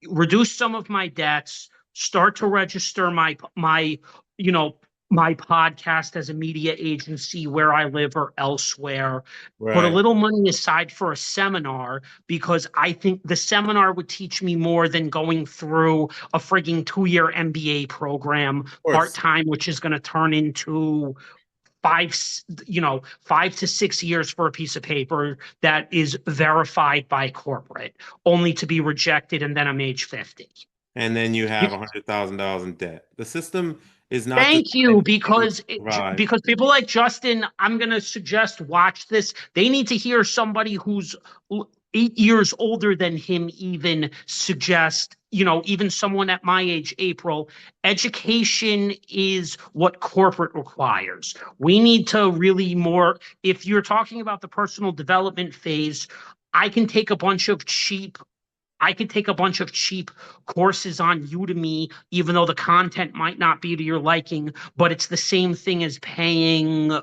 reduce some of my debts, start to register you know, my podcast as a media agency where I live or elsewhere, put a right. Of little money aside for a seminar because I think the seminar would teach me more than going through a frigging 2-year MBA program course. part-time, which is going to turn into 5 to 6 years for a piece of paper that is verified by corporate, only to be rejected, and then I'm age 50. And then you have $100,000 in debt. The system is not Thank you, designed for you to because survive. because people like Justin, I'm gonna suggest watch this. They need to hear somebody who's 8 years older than him even suggest, even someone at my age, April, education is what corporate requires. We need to really more, if you're talking about the personal development phase, I can take a bunch of cheap I could take a bunch of cheap courses on Udemy, even though the content might not be to your liking, but it's the same thing as paying,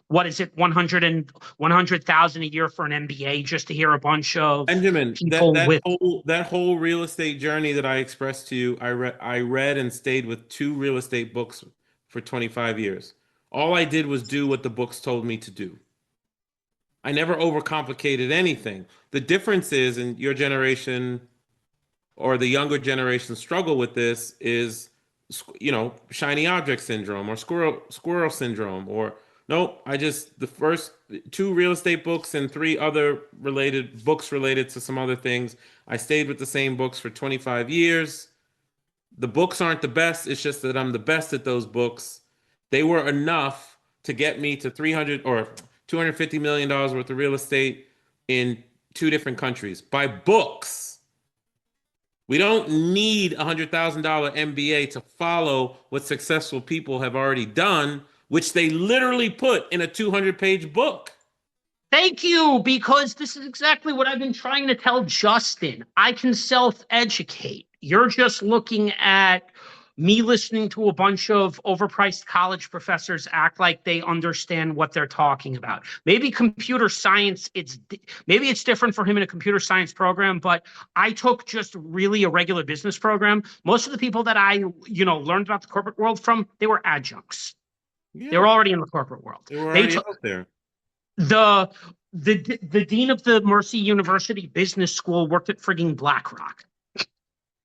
what is it, 100,000 a year for an MBA just to hear a bunch of Benjamin, people with. that whole real estate journey that I expressed to you, I read and stayed with two real estate books for 25 years. All I did was do what the books told me to do. I never overcomplicated anything. The difference is, in your generation or the younger generation struggle with this, is, shiny object syndrome or squirrel syndrome, or nope, I just, the first two real estate books and three other related books related to some other things, I stayed with the same books for 25 years. The books aren't the best, it's just that I'm the best at those books. They were enough to get me to 300 or 250 million dollars worth of real estate in two different countries by books. We don't need $100,000 MBA to follow what successful people have already done, which they literally put in a 200-page book. Thank you, because this is exactly what I've been trying to tell Justin. I can self-educate. You're just looking at me listening to a bunch of overpriced college professors act like they understand what they're talking about. Maybe computer science, maybe it's different for him in a computer science program, but I took just really a regular business program. Most of the people that I, learned about the corporate world from, they were adjuncts. They were Yeah, already in the corporate world. they were They already took out there. the the dean of the Mercy University Business School worked at frigging BlackRock.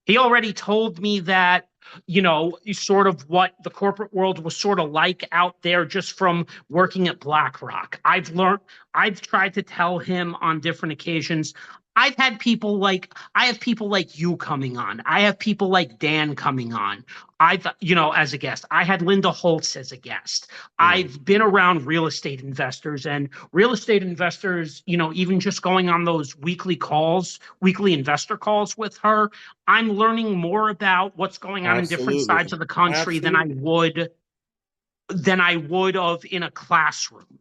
He already told me that, sort of what the corporate world was sort of like out there just from working at BlackRock. I've tried to tell him on different occasions. I have people like you coming on. I have people like Dan coming on. As a guest. I had Linda Holtz as a guest. Mm. I've been around real estate investors, and real estate investors, even just going on those weekly investor calls with her, I'm learning more about what's going on in different sides Absolutely. of the country than I Absolutely. would have in a classroom.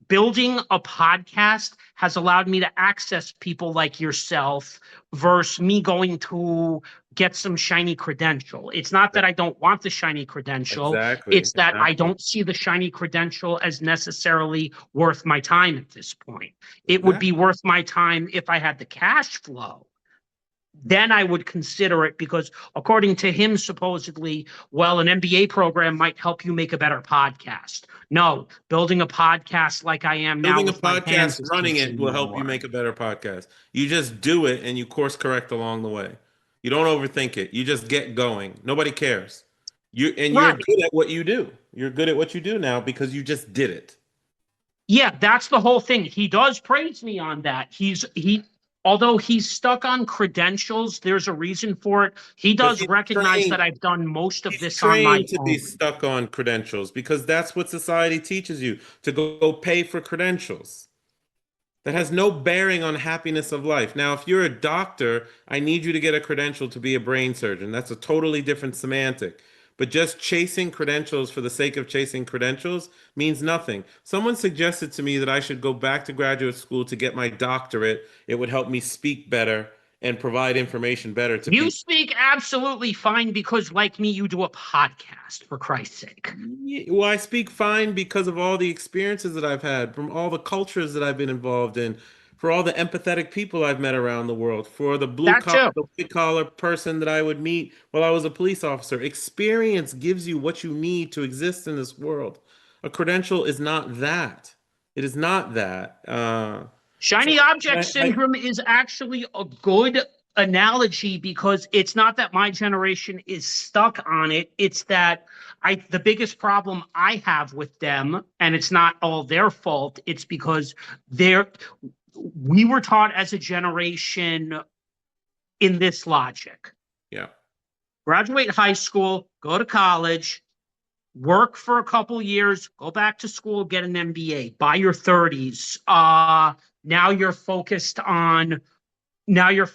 Building a podcast has allowed me to access people like yourself versus me going to get some shiny credential. It's not that I don't want the shiny credential. Exactly. It's that I Exactly. don't see the shiny credential as necessarily worth my time at this point. It would be Exactly. worth my time if I had the cash flow. Then I would consider it, because according to him, supposedly, well, an MBA program might help you make a better podcast. No, building a podcast like I am now Building a with my podcast, hands is running it teaching will me help you more. make a better podcast. You just do it and you course correct along the way. You don't overthink it. You just get going. Nobody cares. You're Right. good at what you do. You're good at what you do now because you just did it. Yeah, that's the whole thing. He does praise me on that. Although he's stuck on credentials, there's a reason for it. He Because does recognize that I've done most of he's this on my trained to be own. stuck on credentials because that's what society teaches you, to go pay for credentials. That has no bearing on happiness of life. Now, if you're a doctor, I need you to get a credential to be a brain surgeon. That's a totally different semantic. But just chasing credentials for the sake of chasing credentials means nothing. Someone suggested to me that I should go back to graduate school to get my doctorate. It would help me speak better and provide information better to You people. speak absolutely fine because, like me, you do a podcast, for Christ's sake. Yeah, well, I speak fine because of all the experiences that I've had, from all the cultures that I've been involved in, for all the empathetic people I've met around the world, for the blue That collar, too. the white collar person that I would meet while I was a police officer. Experience gives you what you need to exist in this world. A credential is not that. It is not that. So Shiny object I syndrome is actually a good analogy, because it's not that my generation is stuck on it. It's that the biggest problem I have with them, and it's not all their fault, it's because they're we were taught as a generation in this logic. yeah. Graduate high school, go to college, work for a couple years, go back to school, get an MBA. By your 30s, now you're focused on now you're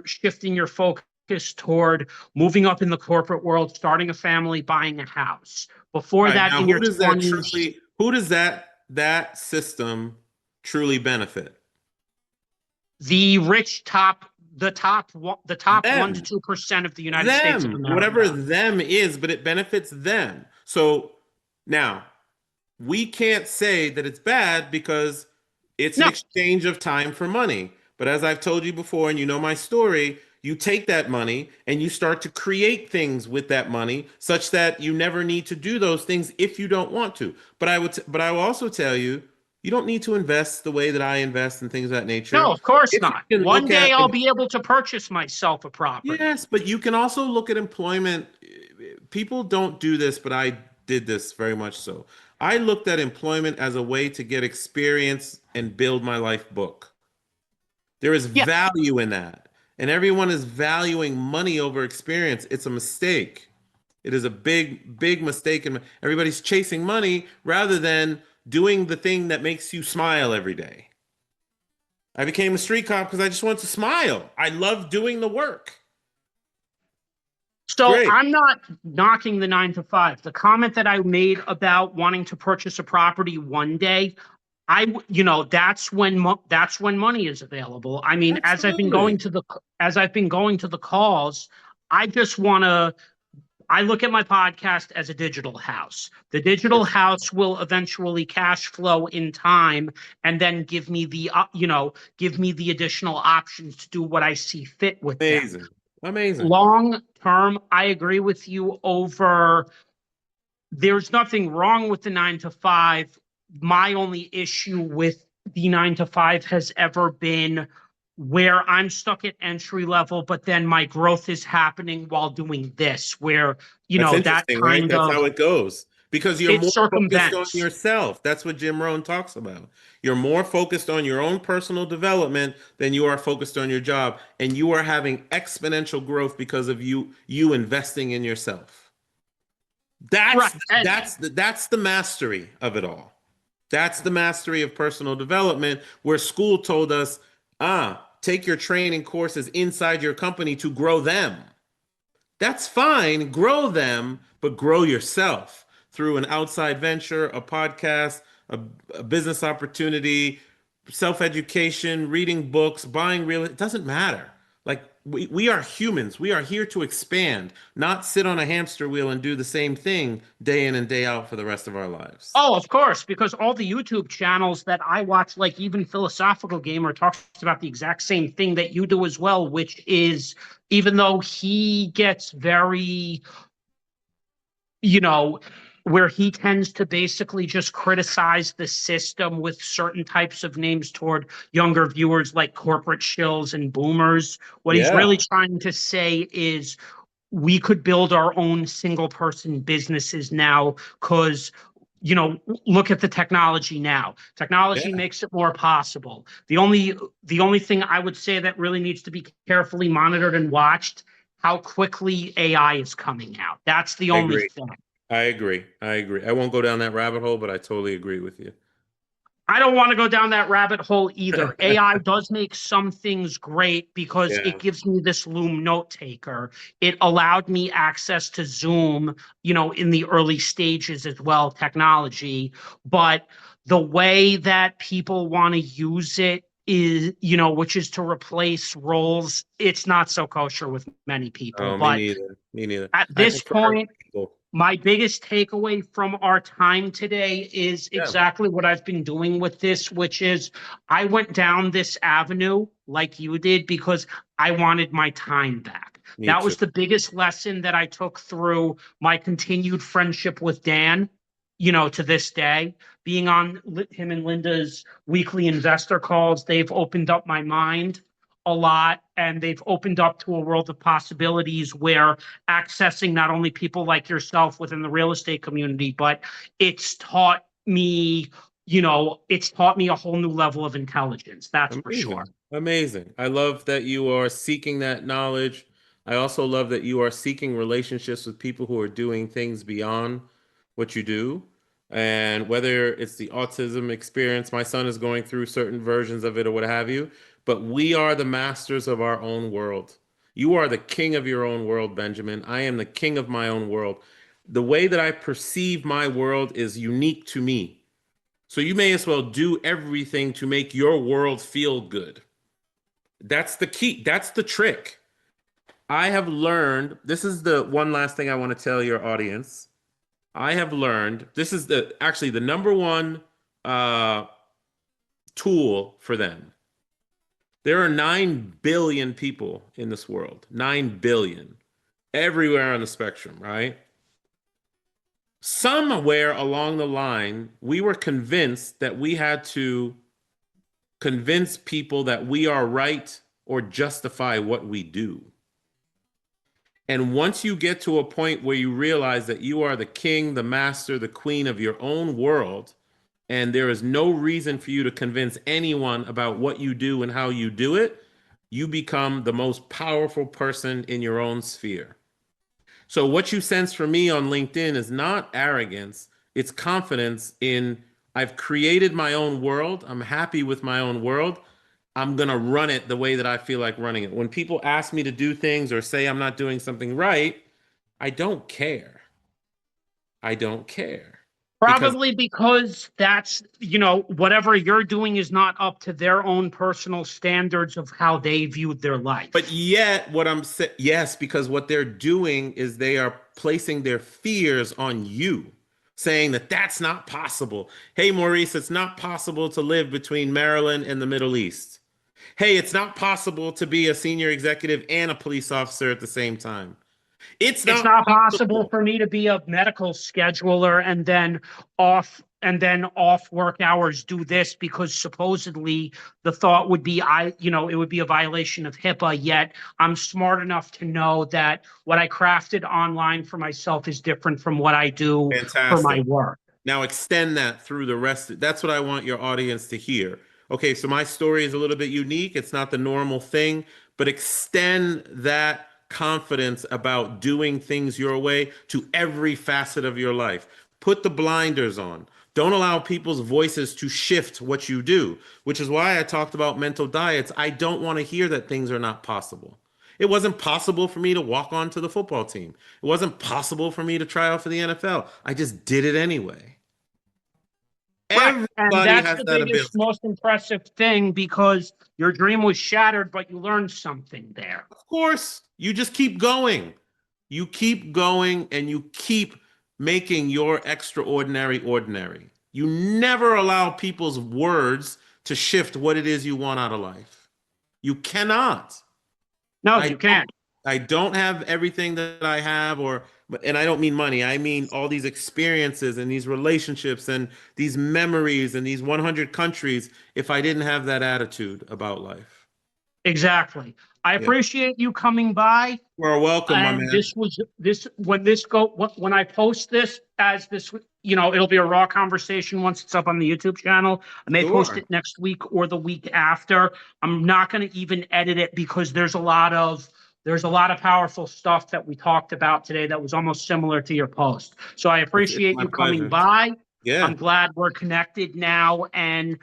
shifting your focus toward moving up in the corporate world, starting a family, buying a house. Before All right, that, now in your 20s, who does that system truly benefit? The rich the top 1 to 2% of the United States of whatever America. them is, but it benefits them. So now we can't say that it's bad because it's an No, exchange of time for money. But as I've told you before, and you know my story, you take that money and you start to create things with that money such that you never need to do those things if you don't want to. But I will also tell you, you don't need to invest the way that I invest and things of that no, nature. of course If not. you can One look day at, I'll be able to purchase myself a property. yes, but you can also look at employment. People don't do this, but I did this very much so. I looked at employment as a way to get experience and build my life book. There is Yeah. value in that. And everyone is valuing money over experience. It's a mistake. It is a big, big mistake. And everybody's chasing money rather than doing the thing that makes you smile every day. I became a street cop because I just want to smile. I love doing the work. It's So great. I'm not knocking the 9 to 5. The comment that I made about wanting to purchase a property one day, that's when money is available. I mean, Absolutely. as I've been going to the calls, I just want to I look at my podcast as a digital house. The digital house will eventually cash flow in time and then give me the additional options to do what I see fit with them. Amazing. Amazing. Long term, I agree with you over there's nothing wrong with the 9 to 5. My only issue with the 9 to 5 has ever been where I'm stuck at entry level, but then my growth is happening while doing this, where, That's that interesting, right? kind That's of how it goes. Because you're it more focused on circumvents. yourself. That's what Jim Rohn talks about. You're more focused on your own personal development than you are focused on your job, and you are having exponential growth because of you investing in yourself. Right. And That's the mastery of it all. That's the mastery of personal development, where school told us, take your training courses inside your company to grow them. That's fine, grow them, but grow yourself through an outside venture, a podcast, a business opportunity, self-education, reading books, buying real, it doesn't matter. Like we are humans. We are here to expand, not sit on a hamster wheel and do the same thing day in and day out for the rest of our lives. oh, of course, because all the YouTube channels that I watch, like even Philosophical Gamer, talks about the exact same thing that you do as well, which is even though he gets very you know, where he tends to basically just criticize the system with certain types of names toward younger viewers like corporate shills and boomers. What he's Yeah, really trying to say is we could build our own single person businesses now because look at the technology now. Technology yeah, makes it more possible. The only thing I would say that really needs to be carefully monitored and watched, how quickly AI is coming out. That's the I only agree. thing. I agree. I agree. I won't go down that rabbit hole, but I totally agree with you. I don't want to go down that rabbit hole either. AI does make some things great because it Yeah, gives me this Loom note taker. It allowed me access to Zoom, in the early stages as well, technology. But the way that people want to use it is, which is to replace roles, it's not so kosher with many people. oh, me But neither. Me neither. at I this prefer point, people. my biggest takeaway from our time today is Yeah, exactly what I've been doing with this, which is I went down this avenue like you did because I wanted my time back. me That too. was the biggest lesson that I took through my continued friendship with Dan, to this day. Being on him and Linda's weekly investor calls, they've opened up my mind a lot and they've opened up to a world of possibilities where accessing not only people like yourself within the real estate community, but it's taught me, it's taught me a whole new level of intelligence. That's for sure. Amazing. Amazing. I love that you are seeking that knowledge. I also love that you are seeking relationships with people who are doing things beyond what you do. And whether it's the autism experience, my son is going through certain versions of it or what have you, but we are the masters of our own world. You are the king of your own world, Benjamin. I am the king of my own world. The way that I perceive my world is unique to me. So you may as well do everything to make your world feel good. That's the key. That's the trick. I have learned, this is the one last thing I want to tell your audience. I have learned, this is the actually the number one uh, tool for them. There are 9 billion people in this world, 9 billion, everywhere on the spectrum, right? Somewhere along the line, we were convinced that we had to convince people that we are right or justify what we do. And once you get to a point where you realize that you are the king, the master, the queen of your own world, and there is no reason for you to convince anyone about what you do and how you do it, you become the most powerful person in your own sphere. So what you sense from me on LinkedIn is not arrogance, it's confidence in I've created my own world. I'm happy with my own world. I'm going to run it the way that I feel like running it. When people ask me to do things or say I'm not doing something right, I don't care. I don't care because Probably because that's, whatever you're doing is not up to their own personal standards of how they viewed their but life. yet what I'm saying, yes, because what they're doing is they are placing their fears on you, saying that that's not possible. Hey, Maurice, it's not possible to live between Maryland and the Middle East. Hey, it's not possible to be a senior executive and a police officer at the same time. It's It's not not possible possible. for me to be a medical scheduler and then off work hours do this because supposedly the thought would be it would be a violation of HIPAA, yet I'm smart enough to know that what I crafted online for myself is different from what I do for my Fantastic. work. Now extend that through the rest. That's what I want your audience to hear. Okay, so my story is a little bit unique. It's not the normal thing, but extend that confidence about doing things your way to every facet of your life. Put the blinders on. Don't allow people's voices to shift what you do, which is why I talked about mental diets. I don't want to hear that things are not possible. It wasn't possible for me to walk onto the football team. It wasn't possible for me to try out for the NFL. I just did it anyway. Right. And Everybody that's has the that biggest, ability. most impressive thing because your dream was shattered, but you learned something there. Of course, you just keep going. You keep going and you keep making your extraordinary ordinary. You never allow people's words to shift what it is you want out of life. You cannot. No, I you don't can't. I don't have everything that I have or and I don't mean money. I mean all these experiences and these relationships and these memories and these 100 countries if I didn't have that attitude about life. Exactly. I Yeah. appreciate you coming by. You're welcome, my And man. this was this when this go when I post this as this, it'll be a raw conversation once it's up on the YouTube channel. I may post Sure. it next week or the week after. I'm not going to even edit it because there's a lot of powerful stuff that we talked about today that was almost similar to your post. So I It's appreciate my you coming pleasure. by. Yeah. I'm glad we're connected now. And,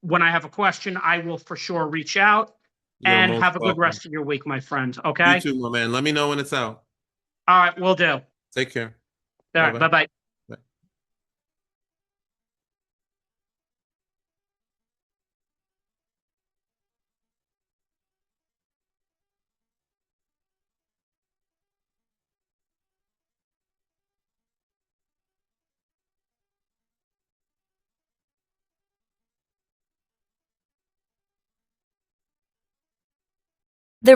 when I have a question, I will for sure reach out. You're And most have a good welcome. rest of your week, my friend. You Okay. too, my man. Let me know when it's out. All right. Will do. Take care. All Bye right. bye. Bye bye.